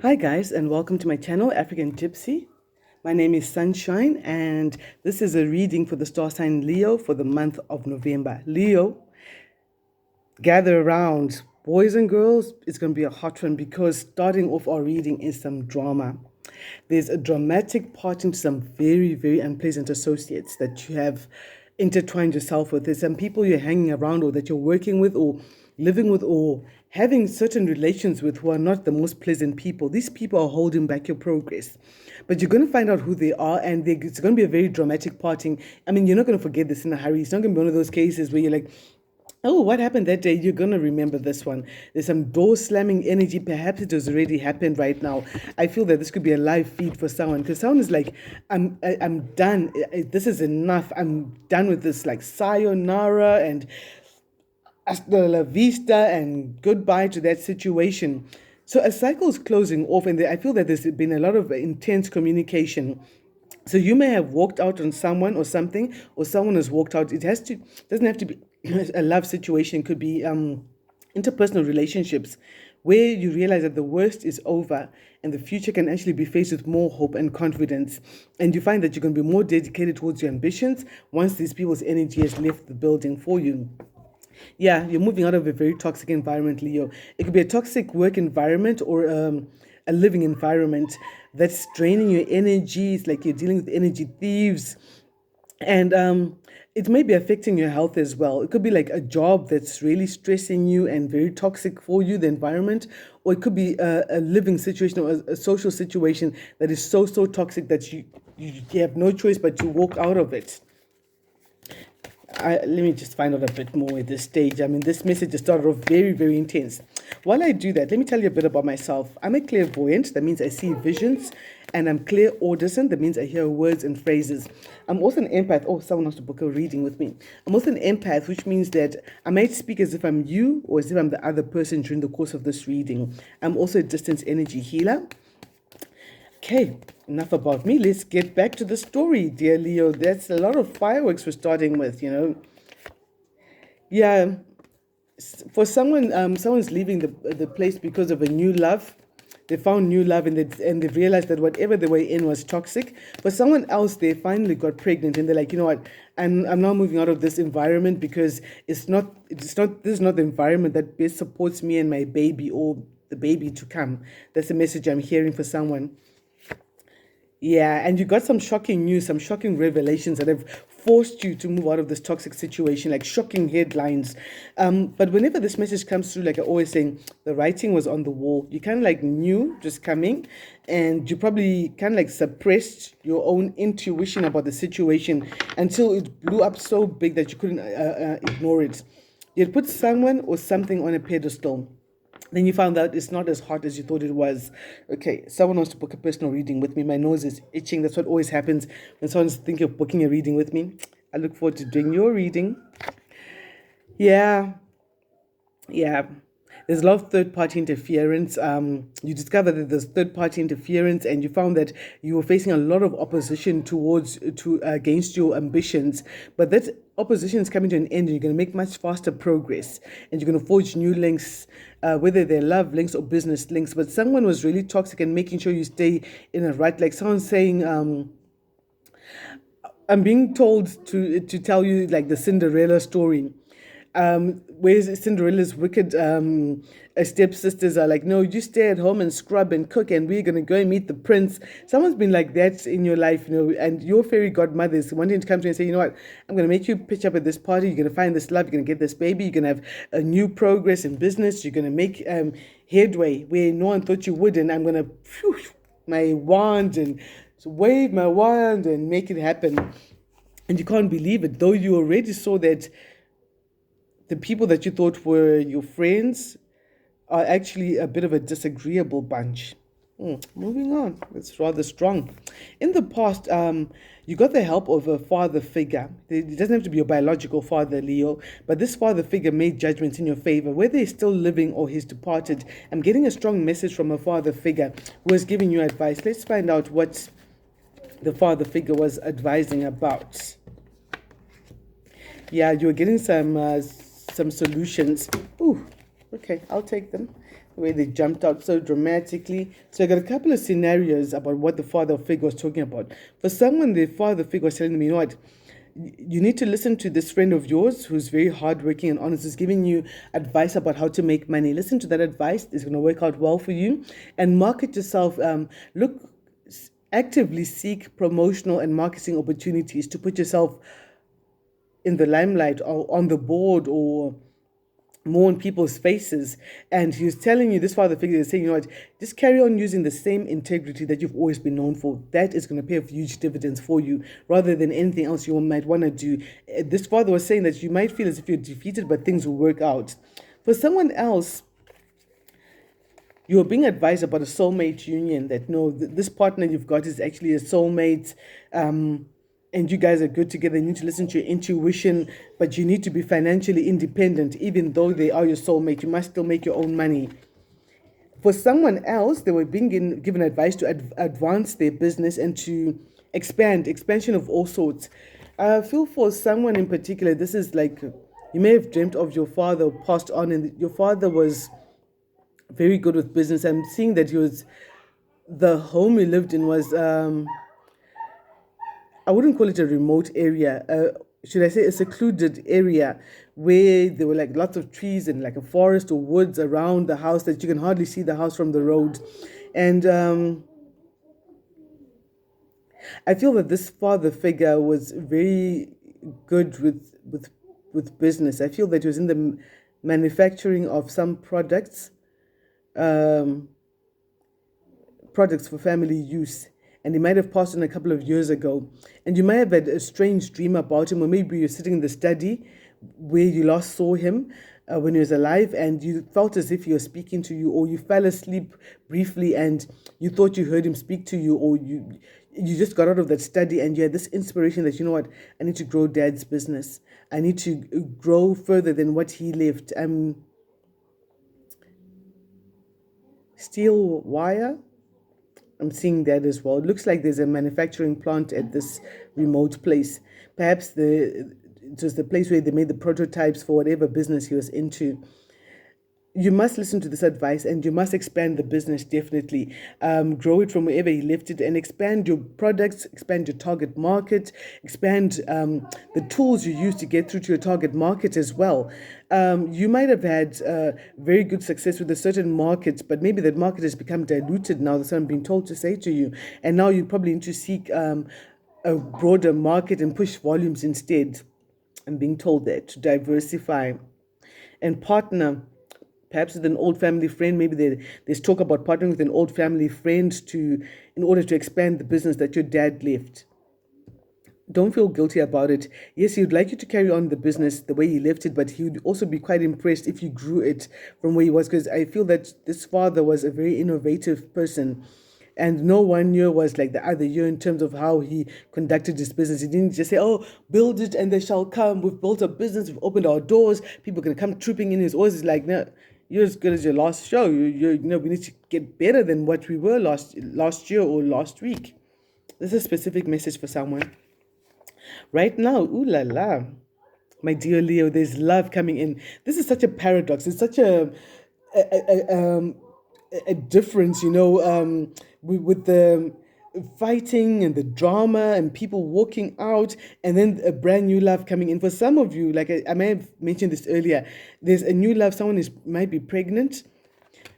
Hi, guys, and welcome to my channel, African Gypsy. My name is Sunshine, and this is a reading for the star sign Leo for the month of November. Leo, gather around. Boys and girls, it's going to be a hot one because starting off our reading is some drama. There's a dramatic part into some very, very unpleasant associates that you have intertwined yourself with. There's some people you're hanging around or that you're working with or living with or having certain relations with who are not the most pleasant people. These people are holding back your progress. But you're going to find out who they are, and it's going to be a very dramatic parting. I mean, you're not going to forget this in a hurry. It's not going to be one of those cases where you're like, oh, what happened that day? You're going to remember this one. There's some door slamming energy. Perhaps it has already happened right now. I feel that this could be a live feed for someone because someone is like, I'm done. This is enough. I'm done with this, like sayonara and hasta la vista and goodbye to that situation. So a cycle is closing off, and I feel that there's been a lot of intense communication. So you may have walked out on someone or something, or someone has walked out. Doesn't have to be a love situation. It could be interpersonal relationships where you realize that the worst is over and the future can actually be faced with more hope and confidence. And you find that you're going to be more dedicated towards your ambitions once these people's energy has left the building for you. Yeah, you're moving out of a very toxic environment, Leo. It could be a toxic work environment or a living environment that's draining your energy. It's like you're dealing with energy thieves. And it may be affecting your health as well. It could be like a job that's really stressing you and very toxic for you, the environment, or it could be a living situation or a social situation that is so toxic that you have no choice but to walk out of it. Let me just find out a bit more at this stage. I mean, this message just started off very intense. While I do that, let me tell you a bit about myself. I'm a clairvoyant. That means I see visions. And I'm clairaudient. That means I hear words and phrases. I'm also an empath. Oh, someone wants to book a reading with me. I'm also an empath, which means that I might speak as if I'm you or as if I'm the other person during the course of this reading. I'm also a distance energy healer. Okay, enough about me. Let's get back to the story, dear Leo. That's a lot of fireworks we're starting with. Yeah, for someone, someone's leaving the place because of a new love. They found new love, and they've realized that whatever they were in was toxic. For someone else, they finally got pregnant, and they're like, you know what? I'm now moving out of this environment because this is not the environment that best supports me and my baby or the baby to come. That's the message I'm hearing for someone. Yeah, and you got some shocking news, some shocking revelations that have forced you to move out of this toxic situation, like shocking headlines. But whenever this message comes through, like I always saying, the writing was on the wall. You kind of like knew just coming, and you probably kind of like suppressed your own intuition about the situation until it blew up so big that you couldn't ignore it. You'd put someone or something on a pedestal. Then you found out it's not as hot as you thought it was. Okay, someone wants to book a personal reading with me. My nose is itching. That's what always happens when someone's thinking of booking a reading with me. I look forward to doing your reading. Yeah, yeah. There's a lot of third party interference. You discover that there's third party interference, and you found that you were facing a lot of opposition against your ambitions. But that opposition is coming to an end, and you're going to make much faster progress, and you're going to forge new links, whether they're love links or business links. But someone was really toxic and making sure you stay in a rut. Like someone saying, I'm being told to tell you like the Cinderella story. Where Cinderella's wicked stepsisters are like, no, you stay at home and scrub and cook, and we're gonna go and meet the prince. Someone's been like that in your life, and your fairy godmother is wanting to come to you and say, you know what, I'm gonna make you pitch up at this party. You're gonna find this love. You're gonna get this baby. You're gonna have a new progress in business. You're gonna make headway where no one thought you would, and I'm gonna my wand and wave my wand and make it happen. And you can't believe it, though you already saw that the people that you thought were your friends are actually a bit of a disagreeable bunch. Moving on, it's rather strong. In the past, you got the help of a father figure. It doesn't have to be your biological father, Leo, but this father figure made judgments in your favor, whether he's still living or he's departed. I'm getting a strong message from a father figure who is giving you advice. Let's find out what the father figure was advising about. Yeah, you're getting some solutions. Ooh, okay, I'll take them. where they jumped out so dramatically. So I got a couple of scenarios about what the father figure was talking about. For someone, the father figure was telling them, you know what, you need to listen to this friend of yours who's very hardworking and honest, who's giving you advice about how to make money. Listen to that advice. It's going to work out well for you. And market yourself. Look, actively seek promotional and marketing opportunities to put yourself in the limelight or on the board or more in people's faces. And he was telling you, this father figure is saying, you know what, just carry on using the same integrity that you've always been known for. That is going to pay off huge dividends for you rather than anything else you might want to do. This father was saying that you might feel as if you're defeated, but things will work out. For someone else, you're being advised about a soulmate union, that no, this partner you've got is actually a soulmate. And you guys are good together. You need to listen to your intuition, but you need to be financially independent. Even though they are your soulmate, you must still make your own money. For someone else, they were being given advice to advance their business and to expansion of all sorts. I feel for someone in particular, this is like, you may have dreamt of your father passed on, and your father was very good with business. I'm seeing that the home he lived in was, I wouldn't call it a remote area. Should I say a secluded area where there were like lots of trees and like a forest or woods around the house that you can hardly see the house from the road. And I feel that this father figure was very good with business. I feel that he was in the manufacturing of some um, products for family use. And he might have passed on a couple of years ago. And you might have had a strange dream about him, or maybe you're sitting in the study where you last saw him when he was alive, and you felt as if he was speaking to you, or you fell asleep briefly and you thought you heard him speak to you, or you just got out of that study and you had this inspiration that, you know what, I need to grow dad's business. I need to grow further than what he left. Steel wire, I'm seeing that as well. It looks like there's a manufacturing plant at this remote place. Perhaps it was the place where they made the prototypes for whatever business he was into. You must listen to this advice, and you must expand the business, definitely. Grow it from wherever you left it, and expand your products, expand your target market, expand the tools you use to get through to your target market as well. You might have had very good success with a certain market, but maybe that market has become diluted now. That's what I'm being told to say to you. And now you probably need to seek a broader market and push volumes instead. I'm being told that, to diversify and partner perhaps with an old family friend. Maybe there's talk about partnering with an old family friend in order to expand the business that your dad left. Don't feel guilty about it. Yes, he'd like you to carry on the business the way he left it, but he would also be quite impressed if you grew it from where he was, because I feel that this father was a very innovative person. And no one year was like the other year in terms of how he conducted his business. He didn't just say, oh, build it and they shall come. We've built a business. We've opened our doors. People can come trooping in. He's always like, no, you're as good as your last show. We need to get better than what we were last year or last week. This is a specific message for someone. Right now, ooh la la, my dear Leo, there's love coming in. This is such a paradox. It's such a difference, with the fighting and the drama and people walking out, and then a brand new love coming in. For some of you, like I may have mentioned this earlier, there's a new love. Someone might be pregnant.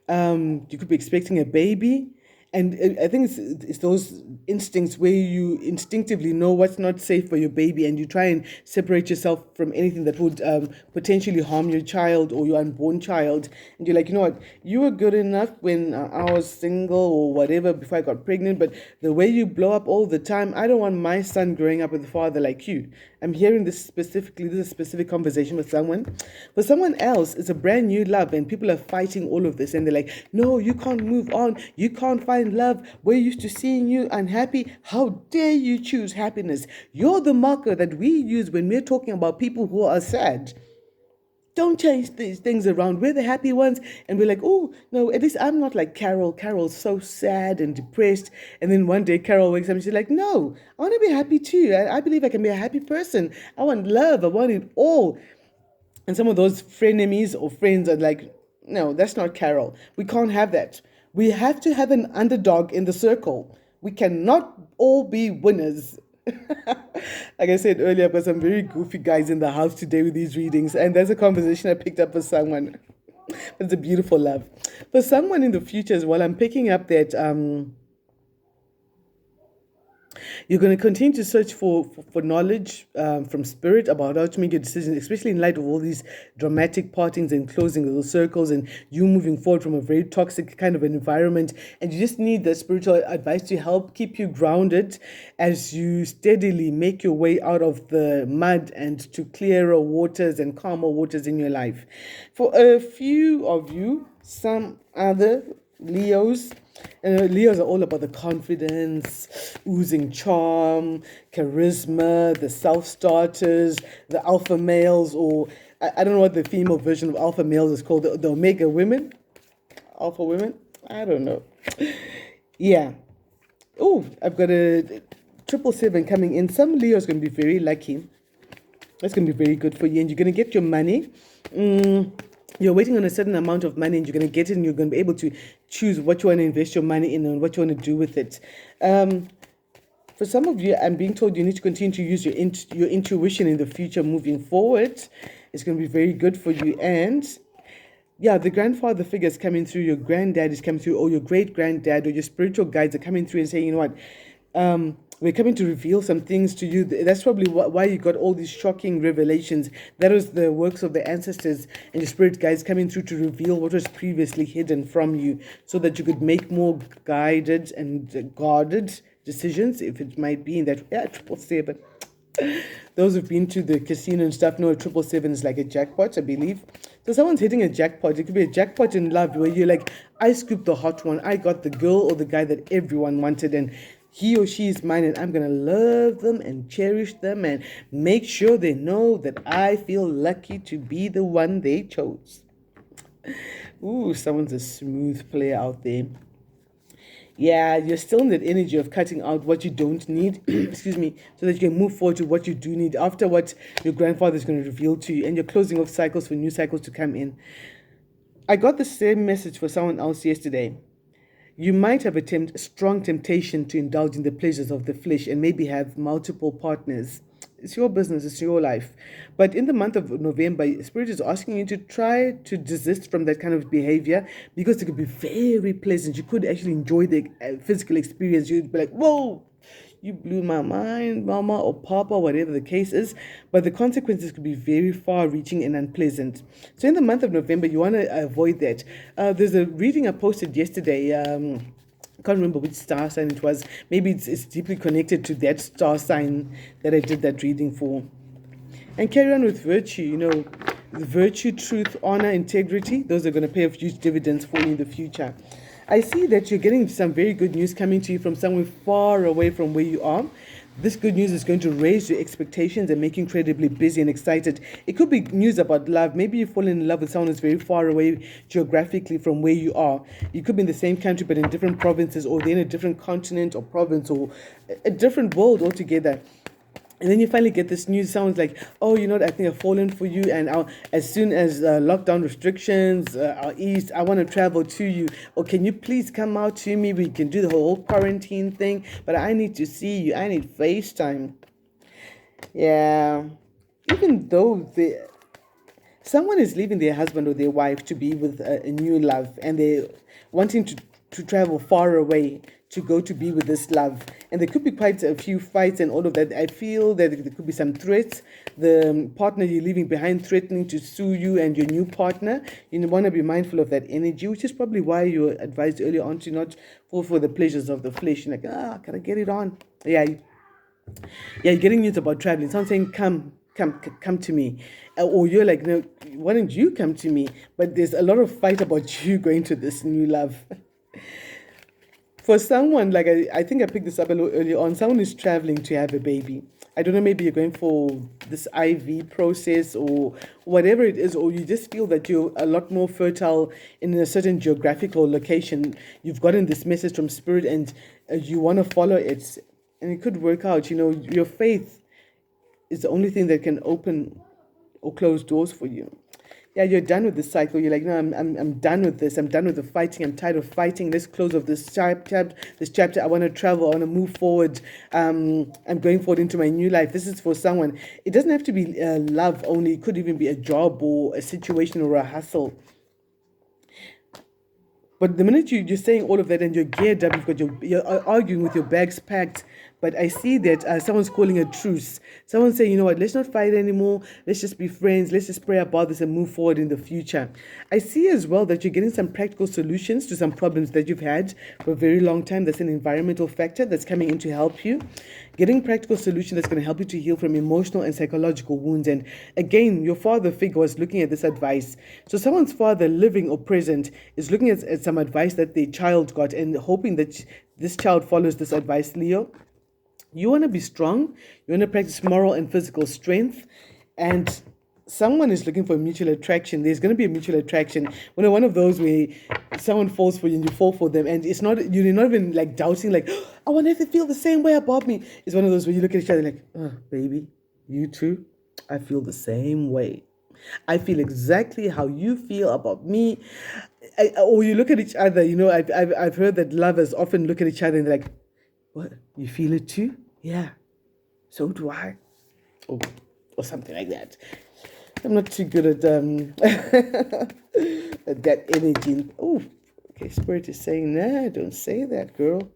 You could be expecting a baby. And I think it's those instincts where you instinctively know what's not safe for your baby, and you try and separate yourself from anything that would potentially harm your child or your unborn child. And you're like, you know what, you were good enough when I was single or whatever before I got pregnant, but the way you blow up all the time, I don't want my son growing up with a father like you. I'm hearing this specifically. This is a specific conversation with someone. For someone else, it's a brand new love, and people are fighting all of this, and they're like, no, you can't move on. You can't find love. We're used to seeing you unhappy. How dare you choose happiness? You're the marker that we use when we're talking about people who are sad. Don't change these things around. We're the happy ones. And we're like, oh, no, at least I'm not like Carol. Carol's so sad and depressed. And then one day Carol wakes up and she's like, no, I want to be happy too. I believe I can be a happy person. I want love. I want it all. And some of those frenemies or friends are like, No, that's not Carol. We can't have that. We have to have an underdog in the circle. We cannot all be winners. Like I said earlier, I've got some very goofy guys in the house today with these readings, and there's a conversation I picked up with someone. It's a beautiful love. For someone in the future as well, I'm picking up that you're going to continue to search for knowledge from spirit about how to make your decisions, especially in light of all these dramatic partings and closing of those circles and you moving forward from a very toxic kind of an environment. And you just need the spiritual advice to help keep you grounded as you steadily make your way out of the mud and to clearer waters and calmer waters in your life. For a few of you, some other Leos, Leos are all about the confidence, oozing charm, charisma, the self starters, the alpha males, or I don't know what the female version of alpha males is called, the omega women, alpha women. I don't know. Yeah. Oh, I've got a 777 coming in. Some Leos going to be very lucky. That's going to be very good for you, and you're going to get your money. You're waiting on a certain amount of money and you're going to get it and you're going to be able to choose what you want to invest your money in and what you want to do with it. For some of you, I'm being told you need to continue to use your intuition in the future moving forward. It's going to be very good for you. And yeah, the grandfather figure is coming through, your granddad is coming through, or your great granddad or your spiritual guides are coming through and saying, you know what, we're coming to reveal some things to you. That's probably why you got all these shocking revelations. That was the works of the ancestors and your spirit guides coming through to reveal what was previously hidden from you so that you could make more guided and guarded decisions, if it might be in that. Yeah, 777. Those who've been to the casino and stuff know 777 is like a jackpot, I believe. So someone's hitting a jackpot. It could be a jackpot in love where you're like, I scooped the hot one. I got the girl or the guy that everyone wanted, and he or she is mine, and I'm going to love them and cherish them and make sure they know that I feel lucky to be the one they chose. Ooh, someone's a smooth player out there. Yeah, you're still in that energy of cutting out what you don't need, excuse me, so that you can move forward to what you do need after what your grandfather is going to reveal to you, and you're closing off cycles for new cycles to come in. I got the same message for someone else yesterday. You might have a strong temptation to indulge in the pleasures of the flesh and maybe have multiple partners. It's your business, it's your life. But in the month of November, Spirit is asking you to try to desist from that kind of behavior because it could be very pleasant. You could actually enjoy the physical experience. You'd be like, whoa, you blew my mind, mama or papa, whatever the case is. But the consequences could be very far reaching and unpleasant. So in the month of November, you want to avoid that. There's a reading I posted yesterday. I can't remember which star sign it was. Maybe it's deeply connected to that star sign that I did that reading for. And carry on with virtue, virtue, truth, honor, integrity. Those are going to pay off huge dividends for you in the future. I see that you're getting some very good news coming to you from somewhere far away from where you are. This good news is going to raise your expectations and make you incredibly busy and excited. It could be news about love. Maybe you fall in love with someone who's very far away geographically from where you are. You could be in the same country but in different provinces, or they're in a different continent or province, or a different world altogether. And then you finally get this news. Sounds like, oh, you know what, I think I've fallen for you. And as soon as lockdown restrictions are eased, I want to travel to you. Or can you please come out to me? We can do the whole quarantine thing. But I need to see you. I need FaceTime. Yeah. Even though someone is leaving their husband or their wife to be with a new love, and they're wanting to travel far away to go to be with this love. And there could be quite a few fights and all of that. I feel that there could be some threats. The partner you're leaving behind threatening to sue you and your new partner. You want to be mindful of that energy, which is probably why you were advised earlier on to not fall for the pleasures of the flesh. You're like, can I get it on? Yeah, you're getting news about traveling. Someone saying, come to me. Or you're like, no, why don't you come to me? But there's a lot of fight about you going to this new love. For someone, like I think I picked this up a little earlier on, someone is traveling to have a baby. I don't know, maybe you're going for this IV process or whatever it is, or you just feel that you're a lot more fertile in a certain geographical location. You've gotten this message from Spirit and you want to follow it. And it could work out. Your faith is the only thing that can open or close doors for you. Yeah, you're done with this cycle. You're like, no, I'm done with this. I'm done with the fighting. I'm tired of fighting. Let's close off this chapter. I want to travel. I want to move forward. I'm going forward into my new life. This is for someone. It doesn't have to be love only. It could even be a job or a situation or a hustle. But the minute you're saying all of that and you're geared up, you're arguing with your bags packed. But I see that someone's calling a truce. Someone's saying, you know what, let's not fight anymore. Let's just be friends. Let's just pray about this and move forward in the future. I see as well that you're getting some practical solutions to some problems that you've had for a very long time. That's an environmental factor that's coming in to help you. Getting practical solution that's going to help you to heal from emotional and psychological wounds. And again, your father figure was looking at this advice. So someone's father, living or present, is looking at some advice that their child got and hoping that this child follows this advice, Leo. You want to be strong. You want to practice moral and physical strength. And someone is looking for mutual attraction. There's going to be a mutual attraction. One of those where someone falls for you and you fall for them. And it's not, you're not even like doubting, like, oh, I wonder if they feel the same way about me. It's one of those where you look at each other like, oh, baby, you too? I feel the same way. I feel exactly how you feel about me. Or you look at each other, I've heard that lovers often look at each other and they're like, what? You feel it too? Yeah. So do I. Or something like that. I'm not too good at at that energy. Oh, okay. Spirit is saying, nah, don't say that, girl.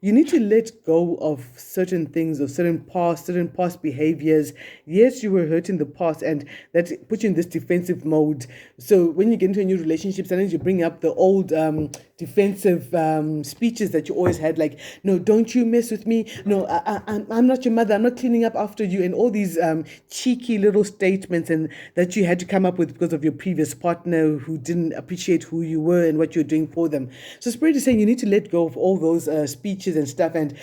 You need to let go of certain things, of certain past behaviors. Yes, you were hurt in the past, and that puts you in this defensive mode. So when you get into a new relationship, sometimes you bring up the old defensive speeches that you always had, like, no, don't you mess with me. No, I'm not your mother. I'm not cleaning up after you. And all these cheeky little statements and that you had to come up with because of your previous partner who didn't appreciate who you were and what you're doing for them. So Spirit is saying you need to let go of all those speeches and stuff and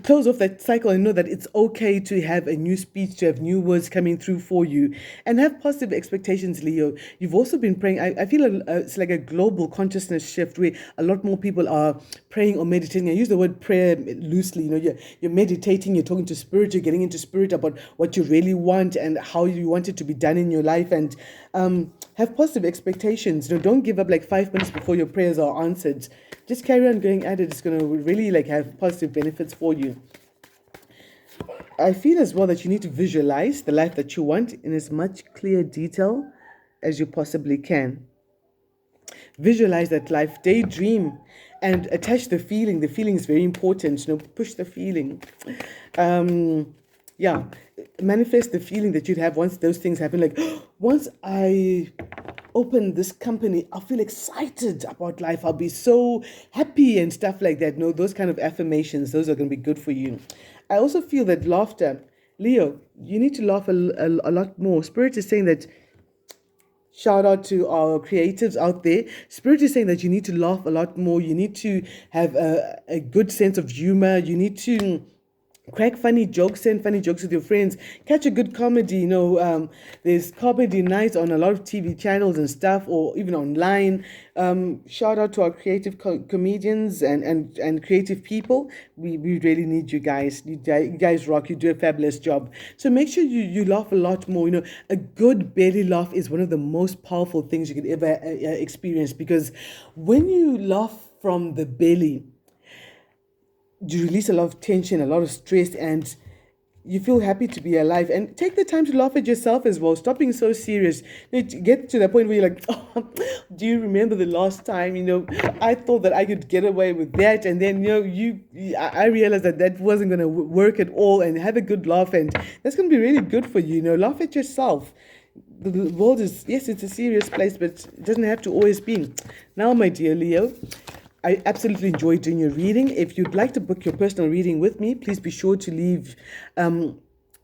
close off that cycle and know that it's okay to have a new speech, to have new words coming through for you, and have positive expectations, Leo. You've also been praying. I feel it's like a global consciousness shift where a lot more people are praying or meditating. I use the word prayer loosely. You're meditating, you're talking to spirit, you're getting into spirit about what you really want and how you want it to be done in your life, and have positive expectations. Don't give up like 5 minutes before your prayers are answered. Just carry on going at it. It's going to really like have positive benefits for you. I feel as well that you need to visualize the life that you want in as much clear detail as you possibly can. Visualize that life, daydream, and attach the feeling. The feeling is very important. Push the feeling. Manifest the feeling that you'd have once those things happen. Like, once I open this company, I'll feel excited about life. I'll be so happy and stuff like that. No, those kind of affirmations, those are going to be good for you. I also feel that laughter, Leo, you need to laugh a lot more. Spirit is saying that, shout out to our creatives out there. Spirit is saying that you need to laugh a lot more. You need to have a good sense of humor. You need to crack funny jokes, send funny jokes with your friends, catch a good comedy. There's comedy nights on a lot of TV channels and stuff, or even online. Shout out to our creative comedians and creative people. We really need you guys. You guys rock. You do a fabulous job. So make sure you laugh a lot more. A good belly laugh is one of the most powerful things you could ever experience, because when you laugh from the belly, you release a lot of tension, a lot of stress, and you feel happy to be alive. And take the time to laugh at yourself as well. Stop being so serious. Get to the point where you're like, oh, do you remember the last time, I thought that I could get away with that. And then, I realized that wasn't going to work at all, and have a good laugh. And that's going to be really good for you. Laugh at yourself. The world is, yes, it's a serious place, but it doesn't have to always be. Now, my dear Leo, I absolutely enjoy doing your reading. If you'd like to book your personal reading with me, please be sure to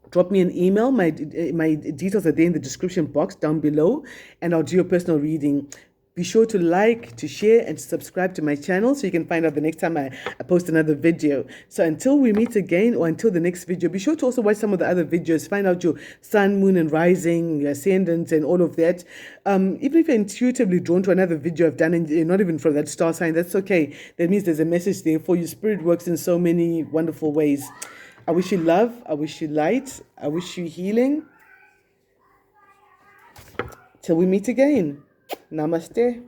drop me an email. My details are there in the description box down below, and I'll do your personal reading. Be sure to like, to share, and to subscribe to my channel so you can find out the next time I post another video. So until we meet again, or until the next video, be sure to also watch some of the other videos. Find out your sun, moon, and rising, your ascendant, and all of that. Even if you're intuitively drawn to another video I've done, and you're not even from that star sign, that's okay. That means there's a message there for you. Spirit works in so many wonderful ways. I wish you love. I wish you light. I wish you healing. Till we meet again. Namaste.